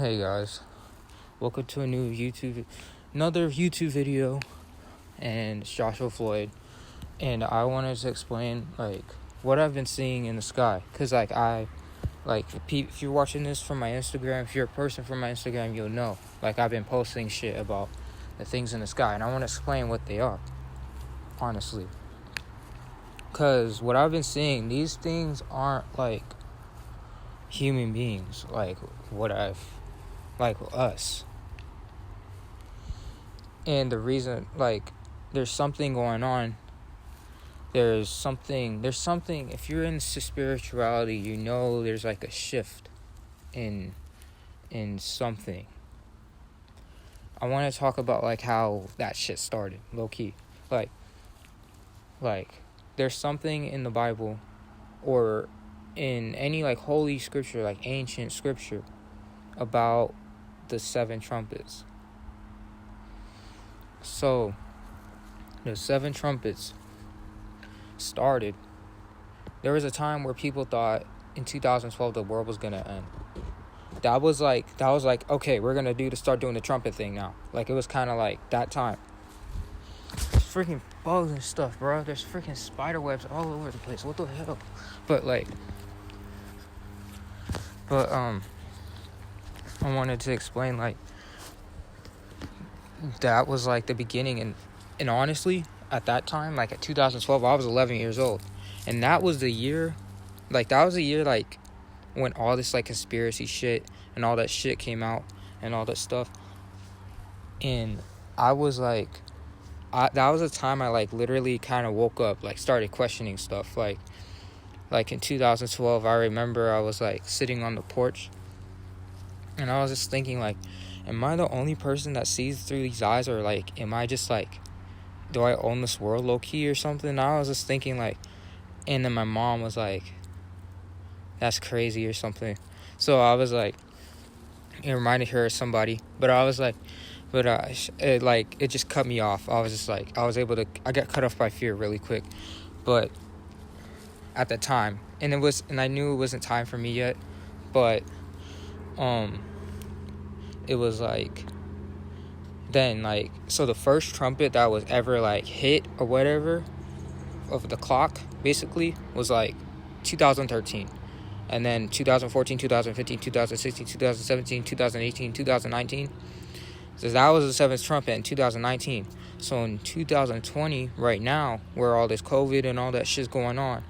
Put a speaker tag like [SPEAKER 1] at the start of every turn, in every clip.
[SPEAKER 1] Hey guys, welcome to another YouTube video, and it's Joshua Floyd, and I wanted to explain what I've been seeing in the sky, cause if you're watching this from my Instagram, if you're a person from my Instagram, you'll know I've been posting shit about the things in the sky, and I want to explain what they are, honestly, cause what I've been seeing, these things aren't human beings, like us. And the reason, there's something going on. There's something, if you're into spirituality, you know there's a shift in something. I want to talk about how that shit started, low key. There's something in the Bible or in any holy scripture, ancient scripture, about the 7 trumpets. So the 7 trumpets started. There was a time where people thought in 2012 the world was gonna end. That was okay, we're gonna start doing the trumpet thing now. It was kind of that time. There's freaking bugs and stuff, bro. There's freaking spider webs all over the place. What the hell? I wanted to explain that was the beginning, and honestly, at that time, at 2012, I was 11 years old, and that was the year when all this conspiracy shit and all that shit came out and all that stuff, and I was that was the time I literally kind of woke up, started questioning stuff. In 2012, I remember I was sitting on the porch, and I was just thinking am I the only person that sees through these eyes, or am I just do I own this world low key or something? I was just thinking and then my mom was that's crazy or something. So I was it reminded her of somebody, but I was it just cut me off. I was just I got cut off by fear really quick, but at the time, and I knew it wasn't time for me yet, but it was then so the first trumpet that was ever hit or whatever of the clock basically was 2013, and then 2014, 2015, 2016, 2017, 2018, 2019. So that was the 7th trumpet in 2019. So in 2020, right now, where all this COVID and all that shit's going on,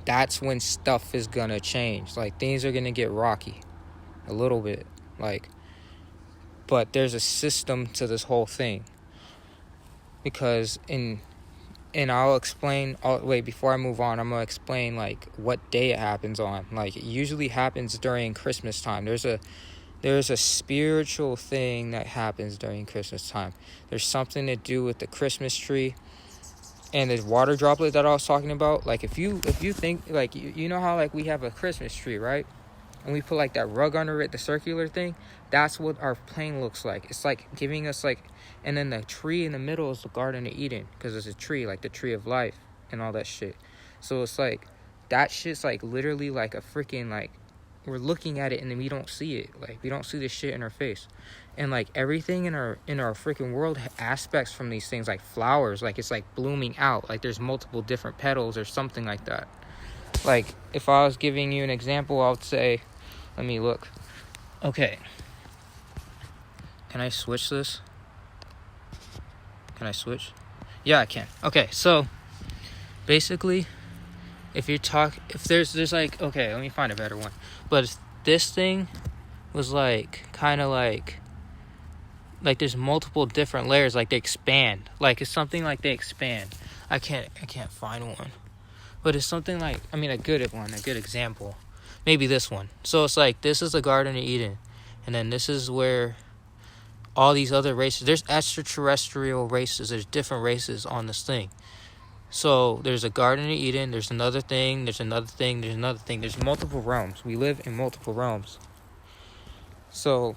[SPEAKER 1] that's when stuff is gonna change. Things are gonna get rocky a little bit, but there's a system to this whole thing, because and I'll explain. Wait, before I move on, I'm gonna explain what day it happens on. It usually happens during Christmas time. There's a spiritual thing that happens during Christmas time. There's something to do with the Christmas tree and the water droplet that I was talking about. If you think you know how we have a Christmas tree, right? And we put that rug under it, the circular thing. That's what our plane looks like. It's giving us and then the tree in the middle is the Garden of Eden, because it's a tree, the tree of life and all that shit. So it's that shit's literally a freaking we're looking at it and then we don't see it. We don't see this shit in our face. And everything in our freaking world aspects from these things, flowers, it's blooming out. There's multiple different petals or something like that. If I was giving you an example, I would say, let me look. Okay. Can I switch this? Can I switch? Yeah, I can. Okay, so basically, if there's okay, let me find a better one. But this thing was kind of there's multiple different layers, they expand. It's something they expand. I can't find one. But it's something a good example. Maybe this one. So it's this is the Garden of Eden. And then this is where all these other races, there's extraterrestrial races, there's different races on this thing. So there's a Garden of Eden, there's another thing, there's another thing, there's another thing. There's multiple realms. We live in multiple realms. So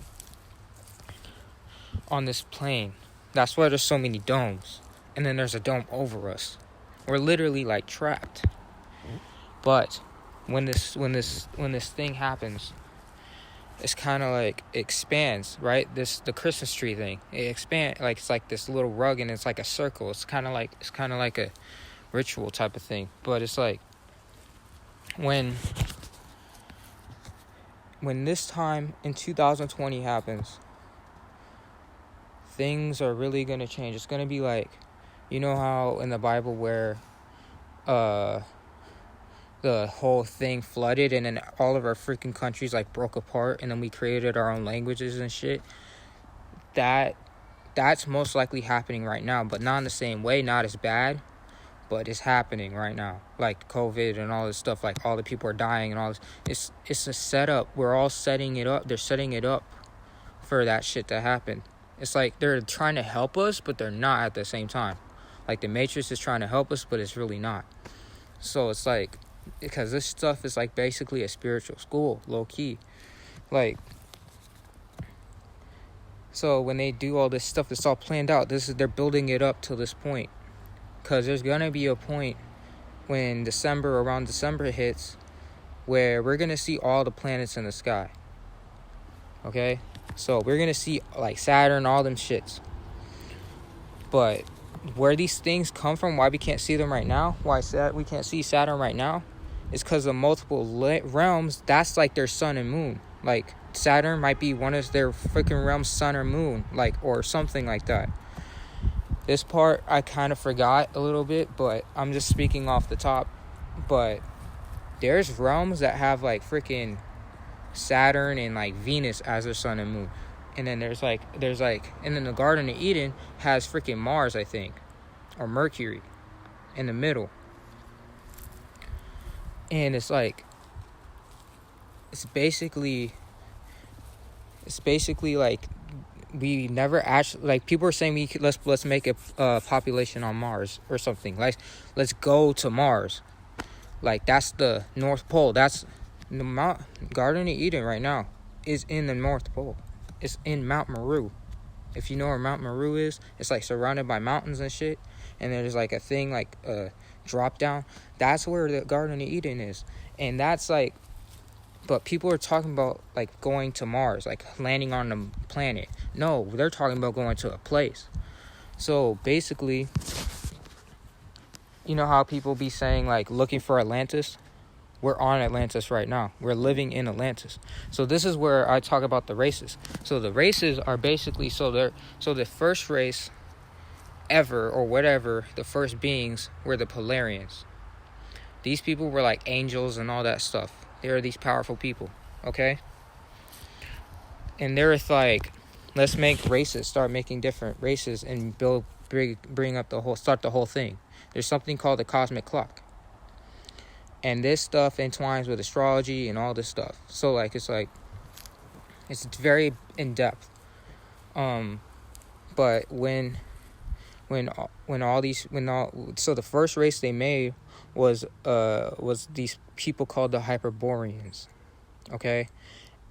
[SPEAKER 1] on this plane, that's why there's so many domes. And then there's a dome over us. We're literally trapped. But when this thing happens, it's kind of like expands, right? The Christmas tree thing, it expands, like it's like this little rug and it's like a circle. It's kind of like a ritual type of thing. But it's like when this time in 2020 happens, things are really gonna change. It's gonna be like, you know how in the Bible where the whole thing flooded and then all of our freaking countries like broke apart and then we created our own languages and shit. That's most likely happening right now, but not in the same way, not as bad, but it's happening right now. Like COVID and all this stuff, like all the people are dying and all this. It's a setup. We're all setting it up. They're setting it up for that shit to happen. It's like they're trying to help us, but they're not at the same time. Like the Matrix is trying to help us, but it's really not. So it's like, because this stuff is like basically a spiritual school, low key. Like, so when they do all this stuff, it's all planned out. They're building it up to this point. Because there's gonna be a point when around December hits, where we're gonna see all the planets in the sky. Okay? So we're gonna see like Saturn, all them shits. But where these things come from, why we can't see them right now, why we can't see Saturn right now, is because of multiple realms. That's like their sun and moon. Like Saturn might be one of their freaking realms, sun or moon, like, or something like that. This part I kind of forgot a little bit, but I'm just speaking off the top. But there's realms that have like freaking Saturn and like Venus as their sun and moon. And then there's like and then the Garden of Eden has freaking Mars, I think, or Mercury in the middle. And it's like, it's basically like we never actually, like, people are saying let's make a population on Mars or something. Like, let's go to Mars. Like, that's the North Pole. That's the Garden of Eden right now is in the North Pole. It's in Mount Meru. If you know where Mount Meru is, it's like surrounded by mountains and shit. And there's like a thing like a drop down. That's where the Garden of Eden is. And that's like, but people are talking about like going to Mars, like landing on the planet. No, they're talking about going to a place. So basically, you know how people be saying like looking for Atlantis? We're on Atlantis right now. We're living in Atlantis. So this is where I talk about the races. So the races are basically, so the first race ever, or whatever, the first beings were the Polarians. These people were like angels and all that stuff. They are these powerful people, okay? And they're like, let's make races, start making different races and bring up start the whole thing. There's something called the cosmic clock. And this stuff entwines with astrology and all this stuff. So like it's very in depth. But so the first race they made was these people called the Hyperboreans. Okay?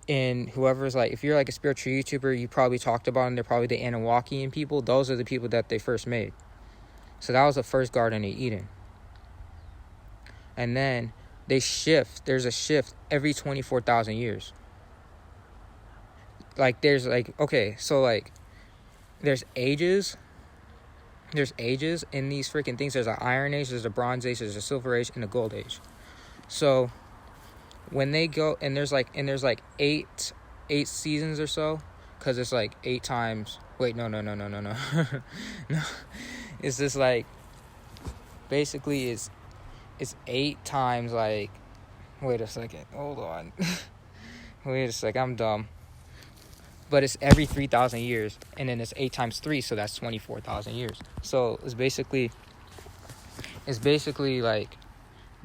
[SPEAKER 1] And whoever's like, if you're like a spiritual YouTuber, you probably talked about them. They're probably the Anawakian people. Those are the people that they first made. So that was the first Garden of Eden. And then there's a shift every 24,000 years. Like there's like, okay, so like there's ages in these freaking things. There's an Iron Age, there's a Bronze Age, there's a Silver Age, and a Gold Age. So when they go, and there's like eight seasons or so, because it's like 8 times, wait, no. No, it's just like, basically it's 8 times like, wait a second, hold on. Wait a sec, I'm dumb. But it's every 3,000 years, and then it's 8 times 3, so that's 24,000 years. So it's basically like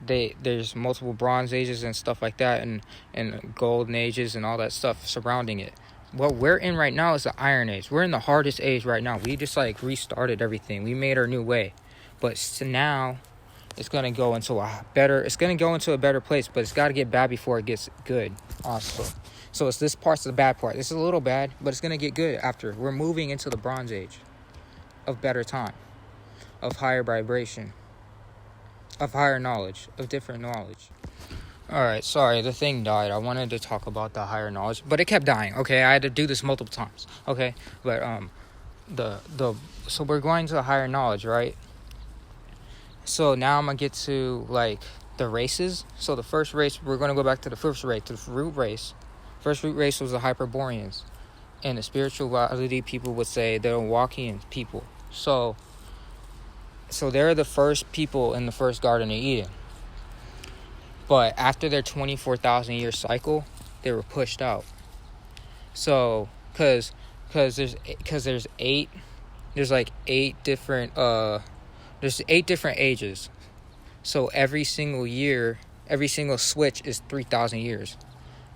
[SPEAKER 1] there's multiple Bronze Ages and stuff like that, and Golden Ages and all that stuff surrounding it. What we're in right now is the Iron Age. We're in the hardest age right now. We just like restarted everything. We made our new way. But now it's going to go into a better place, but it's got to get bad before it gets good also. So this part's the bad part. This is a little bad, but it's going to get good after. We're moving into the Bronze Age of better time, of higher vibration, of higher knowledge, of different knowledge. Alright, sorry, the thing died. I wanted to talk about the higher knowledge, but it kept dying. Okay, I had to do this multiple times. Okay, but the so we're going to the higher knowledge, right? So now I'm gonna get to like the races. So the first race, we're gonna go back to the first race, to the root race. First root race was the Hyperboreans, and the spirituality people would say they're Walkian people. So they're the first people in the first Garden of Eden. But after their 24,000 year cycle, they were pushed out. So, cause there's like eight different there's 8 different ages. So every single year, every single switch is 3,000 years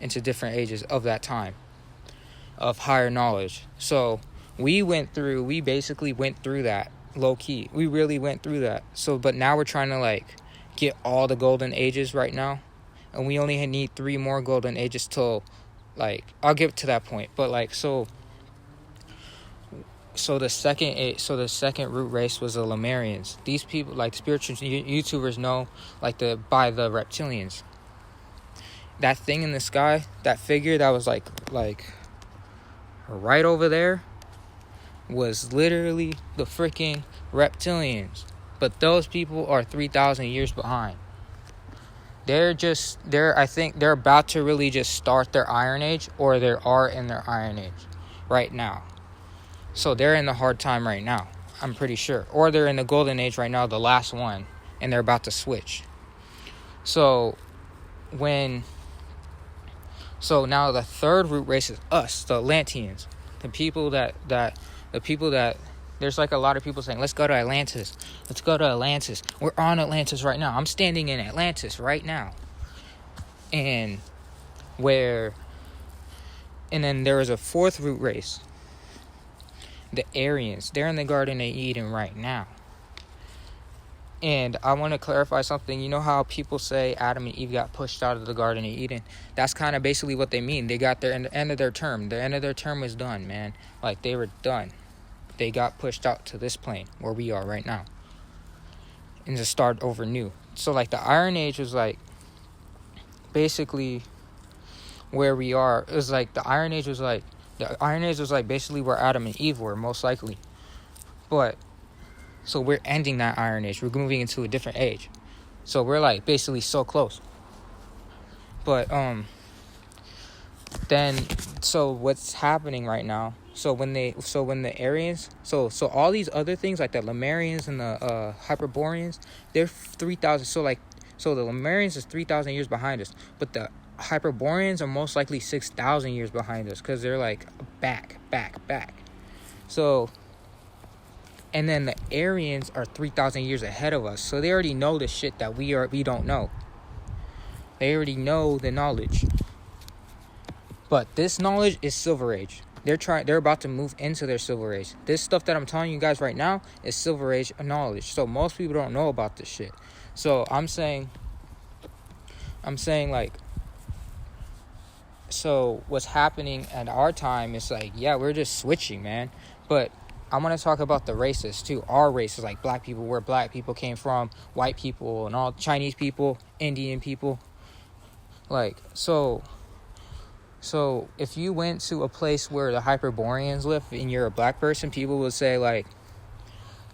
[SPEAKER 1] into different ages of that time of higher knowledge. So we basically went through that low key. We really went through that. So, but now we're trying to like get all the golden ages right now, and we only need 3 more golden ages till like I'll get to that point. But like so the second root race was the Lemurians. These people, like spiritual YouTubers know, like by the reptilians. That thing in the sky, that figure that was like right over there, was literally the freaking reptilians. But those people are 3,000 years behind. I think they're about to really just start their Iron Age, or they are in their Iron Age right now. So they're in the hard time right now, I'm pretty sure. Or they're in the Golden Age right now, the last one, and they're about to switch. So now the third root race is us, the Atlanteans. The people that there's like a lot of people saying, let's go to Atlantis. Let's go to Atlantis. We're on Atlantis right now. I'm standing in Atlantis right now. And then there is a fourth root race. The Aryans. They're in the Garden of Eden right now. And I want to clarify something. You know how people say Adam and Eve got pushed out of the Garden of Eden? That's kind of basically what they mean. They got their end of their term. The end of their term was done, man. Like, they were done. They got pushed out to this plane where we are right now, and to start over new. So like the Iron Age was like basically where we are. It was like the Iron Age was like basically where Adam and Eve were, most likely. But so we're ending that Iron Age. We're moving into a different age. So we're like basically so close. But then so what's happening right now? So when the Aryans, so all these other things like the Lemurians and the Hyperboreans, they're 3,000. So the Lemurians is 3,000 years behind us, but the Hyperboreans are most likely 6,000 years behind us, because they're like back. So, and then the Aryans are 3,000 years ahead of us, so they already know the shit that we don't know. They already know the knowledge. But this knowledge is Silver Age. They're about to move into their Silver Age. This stuff that I'm telling you guys right now is Silver Age knowledge. So most people don't know about this shit. So I'm saying like, so what's happening at our time is like, yeah, we're just switching, man. But I want to talk about the races too. Our races, like black people, where black people came from, white people, and all Chinese people, Indian people. Like, so if you went to a place where the Hyperboreans live and you're a black person, people would say like,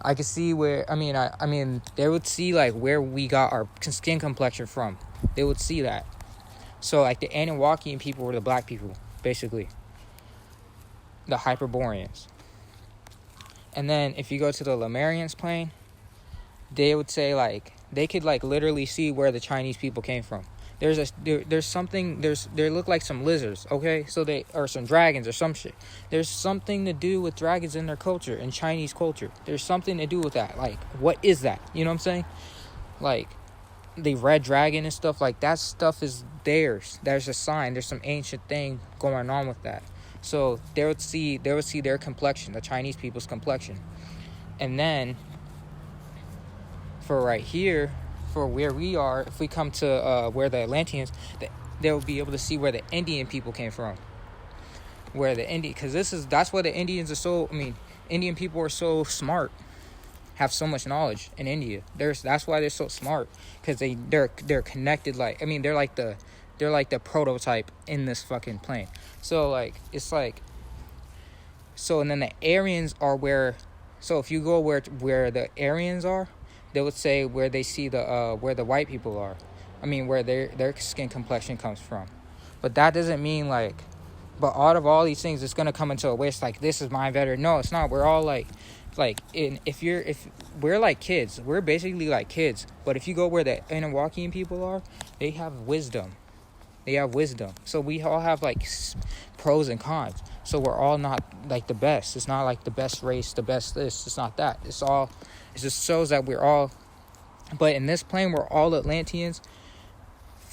[SPEAKER 1] I could see where, I mean, they would see like where we got our skin complexion from. They would see that. So like the Anahuacian people were the black people, basically. The Hyperboreans. And then if you go to the Lemurians plane, they would say like, they could like literally see where the Chinese people came from. They look like some lizards, okay? Or some dragons or some shit. There's something to do with dragons in their culture, in Chinese culture. There's something to do with that. Like, what is that? You know what I'm saying? Like, the red dragon and stuff, like, that stuff is theirs. There's a sign. There's some ancient thing going on with that. So they would see their complexion, the Chinese people's complexion. And then, for right here, for where we are, if we come to where the Atlanteans, they'll be able to see where the Indian people came from. Because that's why the Indians are so, Indian people are so smart. have so much knowledge in India. That's why they're so smart, because they're connected. Like, I mean, they're like the prototype in this fucking plane. So like it's like, so, and then the Aryans are where, so if you go where the Aryans are, they would say where they see where the white people are. I mean, where their skin complexion comes from. But that doesn't mean like, but out of all these things, it's gonna come into a waste. Like, this is my better. No, it's not. We're all like if we're like kids, we're basically like kids. But if you go where the Anawakian people are, they have wisdom. So we all have like pros and cons. So we're all not like the best. It's not like the best race, the best this. It's not that. It just shows that we're all. But in this plane, we're all Atlanteans,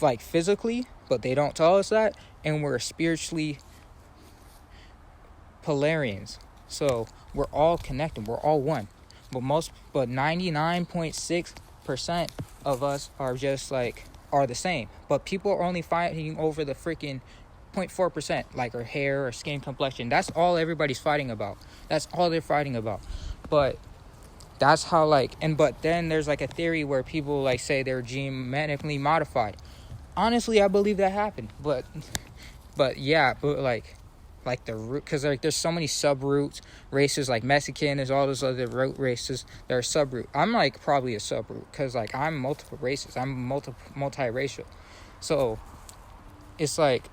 [SPEAKER 1] like physically, but they don't tell us that, and we're spiritually Polarians. So we're all connected. We're all one. But 99.6% of us are just like are the same. But people are only fighting over the freaking 0.4%, like our hair or skin complexion. That's all everybody's fighting about. That's all they're fighting about. But that's how but then there's like a theory where people like say they're genetically modified. Honestly, I believe that happened. But yeah, but like the root, because like there's so many sub-roots races, like Mexican, there's all those other root races that are sub-root. I'm like probably a sub-root, because like I'm multiple races, I'm multiracial. So it's like,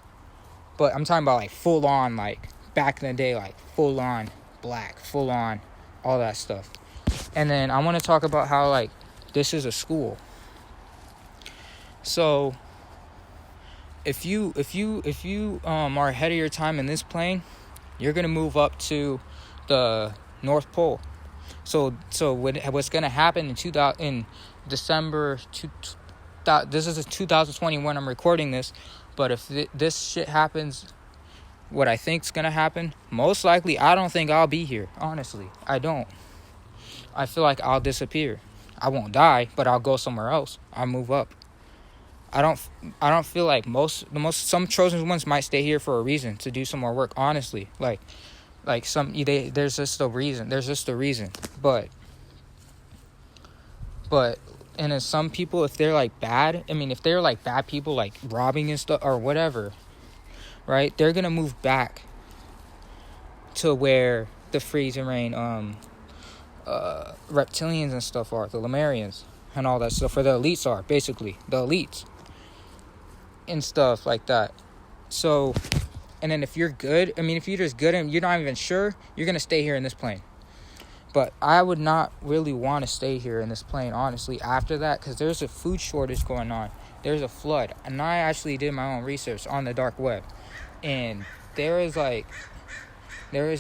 [SPEAKER 1] but I'm talking about like full on, like back in the day, like full on black, full on all that stuff. And then I want to talk about how like this is a school. So if you are ahead of your time in this plane, you're gonna move up to the North Pole. So what's gonna happen in December? This is 2021. I'm recording this, but if this shit happens, what I think's gonna happen, most likely, I don't think I'll be here. Honestly, I don't. I feel like I'll disappear. I won't die, but I'll go somewhere else. I'll move up. I don't feel like some chosen ones might stay here for a reason, to do some more work. Honestly, like there's just a reason. But and then some people, if they're like bad, I mean, if they're like bad people, like robbing and stuff or whatever, right? They're gonna move back to where the freezing rain, reptilians and stuff are, the Lemurians and all that stuff, where the elites are, basically the elites. And stuff like that. So, and then if you're good, I mean, if you're just good and you're not even sure, you're gonna stay here in this plane. But I would not really want to stay here in this plane, honestly, after that, because there's a food shortage going on. There's a flood. And I actually did my own research on the dark web. And there is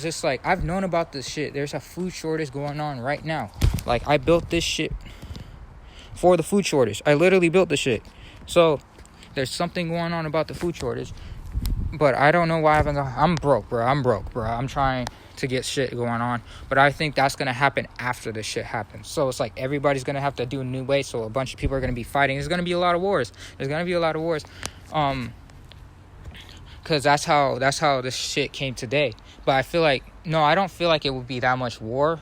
[SPEAKER 1] just like, I've known about this shit. There's a food shortage going on right now. Like, I built this shit for the food shortage. I literally built the shit. So there's something going on about the food shortage, but I don't know why I haven't gone. I'm broke, bro. I'm trying to get shit going on, but I think that's going to happen after this shit happens. So it's like everybody's going to have to do a new way, so a bunch of people are going to be fighting. There's going to be a lot of wars. Because that's how this shit came today. But I feel like, no, I don't feel like it would be that much war,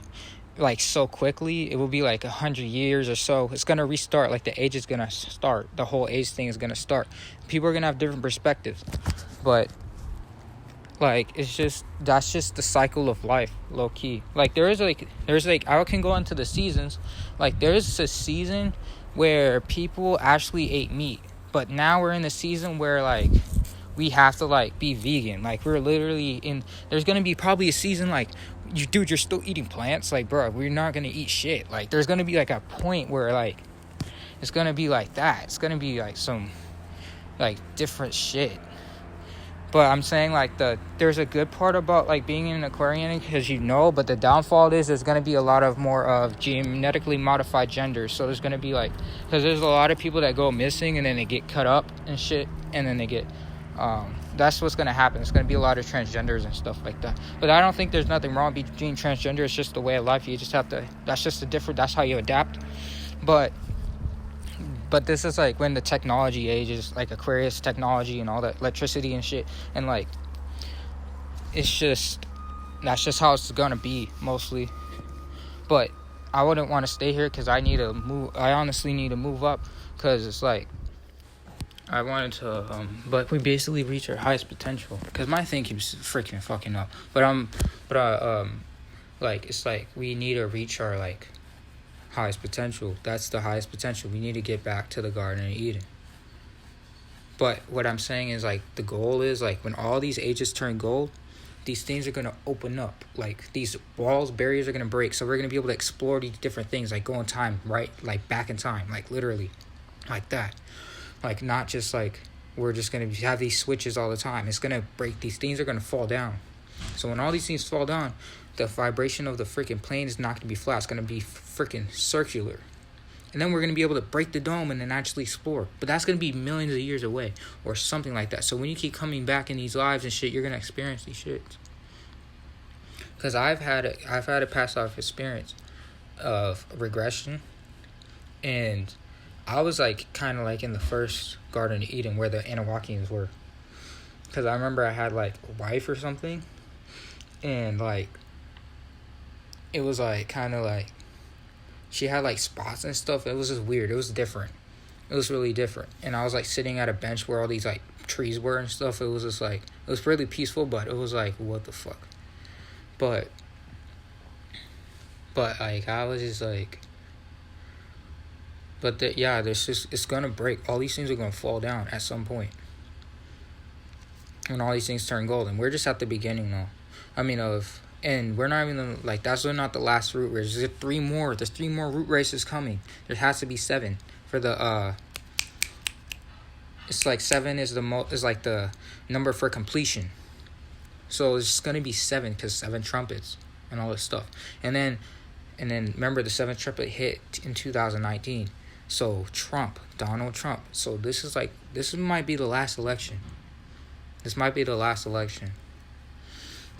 [SPEAKER 1] like so quickly. It will be like 100 years or so. It's gonna restart. Like the age is gonna start. The whole age thing is gonna start. People are gonna have different perspectives, but like that's just the cycle of life, low key. Like there's like I can go into the seasons. Like there's a season where people actually ate meat, but now we're in the season where like we have to like be vegan. Like we're literally in. There's gonna be probably a season like, you're still eating plants. Like, bro, we're not gonna eat shit. Like, there's gonna be like a point where like it's gonna be like that. It's gonna be like some like different shit. But I'm saying like there's a good part about like being in an aquarium, because but the downfall is there's gonna be a lot of more of genetically modified genders. So there's gonna be like, because there's a lot of people that go missing and then they get cut up and shit, and then they get that's what's going to happen. It's going to be a lot of transgenders and stuff like that. But I don't think there's nothing wrong with being transgender. It's just the way of life. You just have to, that's how you adapt. But this is like when the technology age is like Aquarius technology and all that electricity and shit. And like, that's just how it's going to be mostly. But I wouldn't want to stay here because I need to move. I honestly need to move up because it's like I wanted to, but we basically reach our highest potential. Because my thing keeps freaking fucking up. Like, it's like we need to reach our, like, highest potential. That's the highest potential. We need to get back to the Garden of Eden. But what I'm saying is, like, the goal is, like, when all these ages turn gold, these things are going to open up. Like, these walls, barriers are going to break. So we're going to be able to explore these different things, like, go in time, right? Like, back in time, like, literally, like that. Like, not just, like, we're just going to have these switches all the time. It's going to break. These things are going to fall down. So when all these things fall down, the vibration of the freaking plane is not going to be flat. It's going to be freaking circular. And then we're going to be able to break the dome and then actually explore. But that's going to be millions of years away or something like that. So when you keep coming back in these lives and shit, you're going to experience these shits. Because I've had a past life experience of regression. And I was, like, kind of, like, in the first Garden of Eden where the Anawakians were. Because I remember I had, like, a wife or something. And, like, it was, like, kind of, like, she had, like, spots and stuff. It was just weird. It was different. It was really different. And I was, like, sitting at a bench where all these, like, trees were and stuff. It was just, like, it was really peaceful, but it was, like, what the fuck? But, like, I was just, like... But, there's just... It's gonna break. All these things are gonna fall down at some point. When all these things turn gold. And we're just at the beginning, though. And we're not even, like, that's not the last root race. There's 3 more. There's 3 more root races coming. There has to be 7 for the, it's like 7 is is like the number for completion. So it's going to be 7 because 7 trumpets and all this stuff. And then remember the 7th trumpet hit in 2019. So Donald Trump. So this might be the last election. This might be the last election.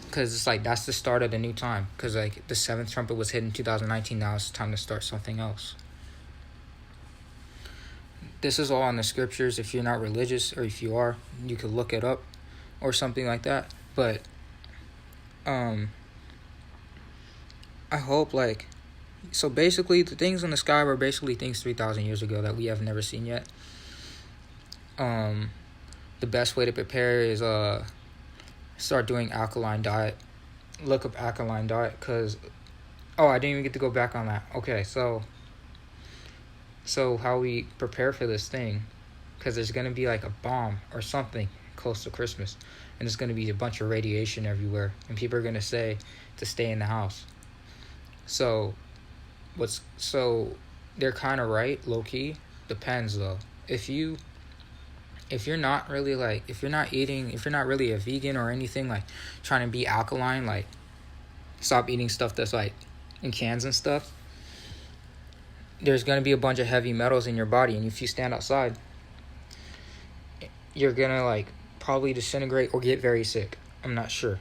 [SPEAKER 1] Because it's like, that's the start of the new time. Because, like, the 7th trumpet was hit in 2019. Now it's time to start something else. This is all in the scriptures. If you're not religious, or if you are, you could look it up. Or something like that. But, I hope, like... So, basically, the things in the sky were basically things 3,000 years ago that we have never seen yet. The best way to prepare is, start doing alkaline diet. Look up alkaline diet because I didn't even get to go back on that. Okay, so how we prepare for this thing, because there's going to be like a bomb or something close to Christmas, and there's going to be a bunch of radiation everywhere, and people are going to say to stay in the house. So they're kind of right, low key. Depends though. If you're not really, like, if you're not really a vegan or anything, like, trying to be alkaline, like, stop eating stuff that's, like, in cans and stuff, there's going to be a bunch of heavy metals in your body, and if you stand outside, you're going to, like, probably disintegrate or get very sick. I'm not sure.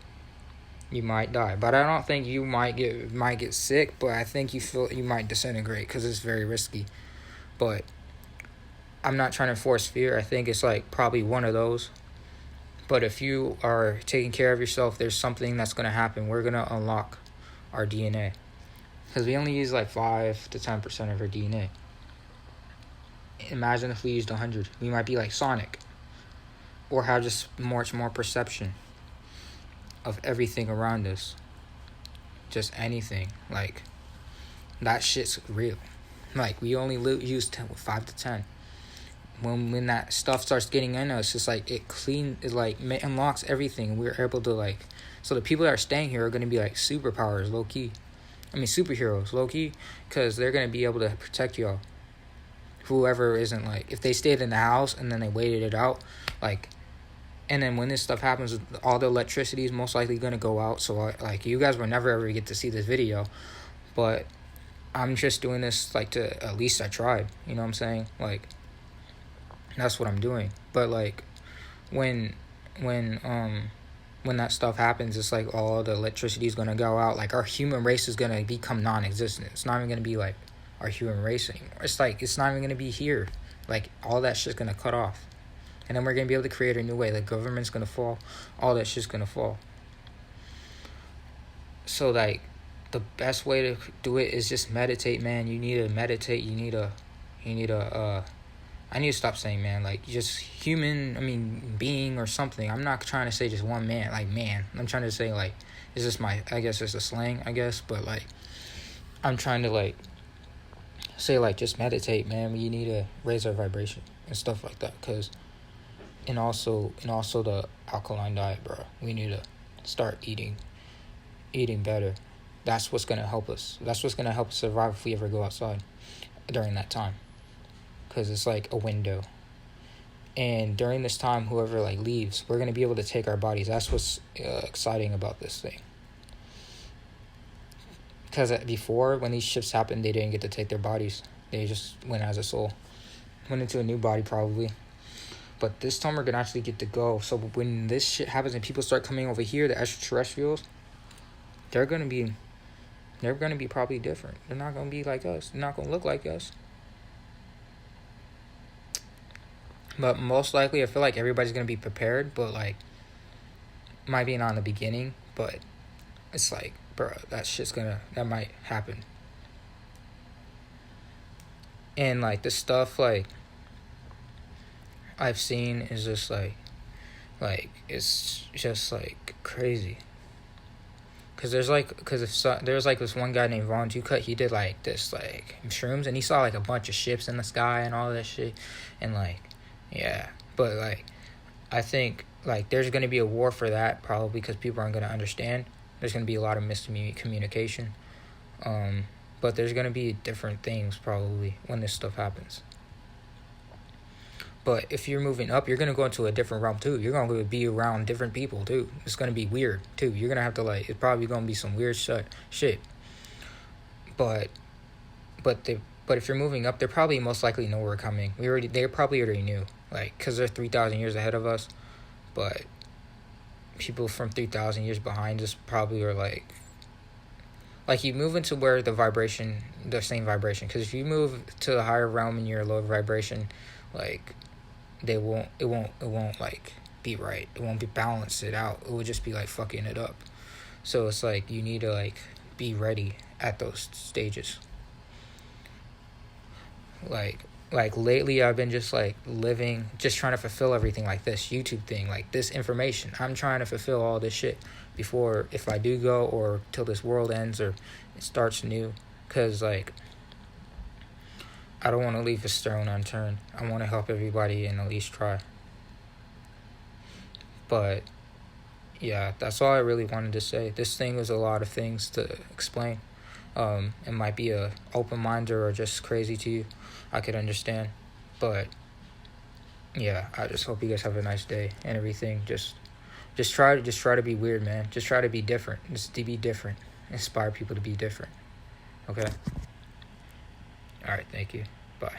[SPEAKER 1] You might die, but I don't think you might get sick, but I think you might disintegrate because it's very risky. But I'm not trying to force fear. I think it's, like, probably one of those. But if you are taking care of yourself, there's something that's going to happen. We're going to unlock our DNA. Because we only use, like, 5 to 10% of our DNA. Imagine if we used 100. We might be like Sonic. Or have just much more perception of everything around us. Just anything. Like, that shit's real. Like, we only use 5 to 10. When that stuff starts getting in us, it's like it unlocks everything. We're able to, like, so the people that are staying here are going to be like superpowers, low key. Superheroes, low key, because they're going to be able to protect y'all. Whoever isn't, like, if they stayed in the house and then they waited it out, like, and then when this stuff happens, all the electricity is most likely going to go out. So, like, you guys will never ever get to see this video, but I'm just doing this, like, to at least I tried. You know what I'm saying? Like, that's what I'm doing. But, like, when that stuff happens, it's like all the electricity is going to go out. Like, our human race is going to become non-existent. It's not even going to be, like, our human race anymore. It's like, it's not even going to be here. Like, all that shit's going to cut off. And then we're going to be able to create a new way. The government's going to fall. All that shit's going to fall. So, like, the best way to do it is just meditate, man. You need to meditate. You need to I need to stop saying man, like just being or something. I'm not trying to say just one man, like man. I'm trying to say like, is this I guess it's a slang, I guess, but like, I'm trying to like say like just meditate, man. You need to raise our vibration and stuff like that, and also the alkaline diet, bro. We need to start eating better. That's what's gonna help us. That's what's gonna help us survive if we ever go outside during that time, because it's like a window. And during this time, whoever like leaves, we're gonna be able to take our bodies. That's what's exciting about this thing. Because before, when these shifts happened, they didn't get to take their bodies. They just went as a soul, went into a new body probably. But this time we're gonna actually get to go. So when this shit happens and people start coming over here, the extraterrestrials, they're gonna be probably different. They're not gonna be like us. They're not gonna look like us. But most likely, I feel like everybody's gonna be prepared. But like, might be not in the beginning, but it's like, bro, that might happen. And like the stuff like I've seen is just like it's just like crazy. Cause there's like this one guy named Ron Ducut. He did like this like shrooms, and he saw like a bunch of ships in the sky and all that shit, and like, yeah. But like, I think like there's gonna be a war for that probably, because people aren't gonna understand. There's gonna be a lot of miscommunication, but there's gonna be different things probably when this stuff happens. But if you're moving up, you're going to go into a different realm too. You're going to be around different people too. It's going to be weird too. You're going to have to like, it's probably going to be some weird shit. But if you're moving up, they probably most likely know we're coming. They probably already knew, like, because they're 3,000 years ahead of us. But people from 3,000 years behind us probably are like you move into where the same vibration. Because if you move to the higher realm and you're a lower vibration, like, it won't like be right. It won't be balanced it out. It will just be like fucking it up. So it's like you need to like be ready at those stages. Like lately I've been just like trying to fulfill everything, like this YouTube thing, like this information. I'm trying to fulfill all this shit before, if I do go, or till this world ends or it starts new. Cause like, I don't want to leave a stone unturned. I want to help everybody and at least try. But yeah, that's all I really wanted to say. This thing was a lot of things to explain. It might be a open-minder or just crazy to you. I could understand. But yeah, I just hope you guys have a nice day and everything. Just try to be weird, man. Just try to be different. Just to be different. Inspire people to be different. Okay? All right, thank you. Bye.